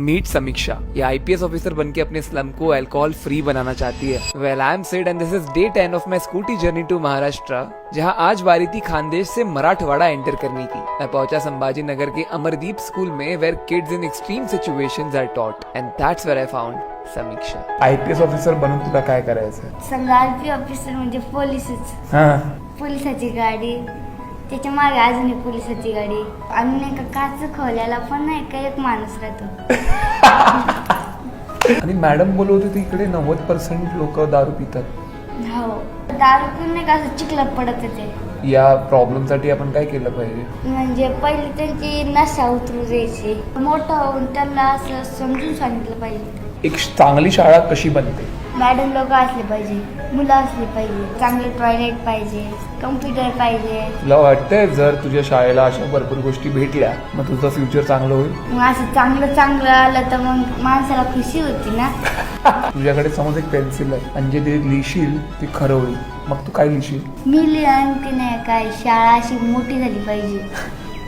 Meet समीक्षा, ये IPS officer बनके अपने स्लम को अल्कोहल फ्री बनाना चाहती है। Well I am Sid and this is day 10 of my Scooty journey to Maharashtra, जहाँ आज बारी थी खानदेश से मराठवाड़ा एंटर करने की। मैं पहुंचा संभाजी नगर के अमरदीप स्कूल में, where kids in extreme situations are taught, and that's where I found Samiksha. IPS officer बनून तुला काय करायचं? समजा आरपी ऑफिसर म्हणजे पोलीसच, हा, पोलिसाची गाडी, त्याच्या मागे अजून एक पोलिसाची गाडी, आणि नाही का काच खोल्याला पण नाही का एक माणूस राहतो. आणि मॅडम बोलवते होते इकडे 90% लोक दारू पितात. हो, दारू पिऊन नाही का असं चिखलात पडत होते. या प्रॉब्लेम साठी आपण काय केलं पाहिजे? म्हणजे पहिले त्यांची नशा उतरू द्यायची, मोठं होऊन त्यांना असं समजून सांगितलं पाहिजे. एक चांगली शाळा कशी बनते? मॅडम लोक असले पाहिजे, मुलं असली पाहिजे, चांगले टॉयलेट पाहिजे, कम्प्युटर पाहिजे. तुला वाटतंय जर तुझ्या शाळेला अशा भरपूर गोष्टी भेटल्या मग तुझं फ्युचर चांगलं होईल? मग असं चांगलं चांगलं आलं तर मग माणसाला खुशी होती ना. तुझ्याकडे समज एक पेन्सिल आहे आणि जे ते लिहिशील ते खरं होईल, मग तू काय लिहिशील? मी लिहान की नाही काय, शाळा अशी मोठी झाली पाहिजे,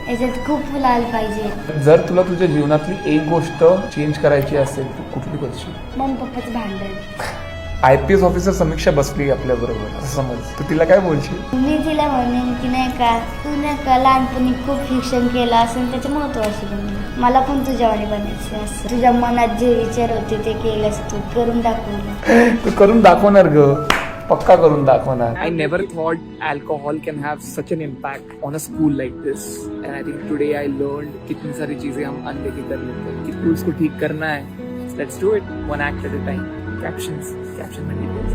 याच्यात खूप फुलं आली पाहिजे. जर तुला तुझ्या जीवनातली एक गोष्ट चेंज करायची असेल तर कुठली करशील? मम्मी पप्पाचं भांडण. आयपीएस ऑफिसर समीक्षा बसली आपल्या बरोबर असं समज, तर तिला काय बोलशील? मी तिला म्हणेन की नाही का, तू नाही का लहानपणी खूप शिक्षण केलं असेल त्याच्यामुळे तू अशी बनली. मला पण तुझ्यावाणी बनायचं असं. तुझ्या मनात जे विचार होते ते केलंस, तू करून दाखवलं. तू करून दाखवणार ग, पक्का करून दाखवणार. I never thought alcohol can have such an impact on a school like this, and I think today I learned कितनी सारी चीजें हम अनदेखी कर लेते हैं, कि schools को ठीक करना है. Let's do it one act at a time. Caption में details.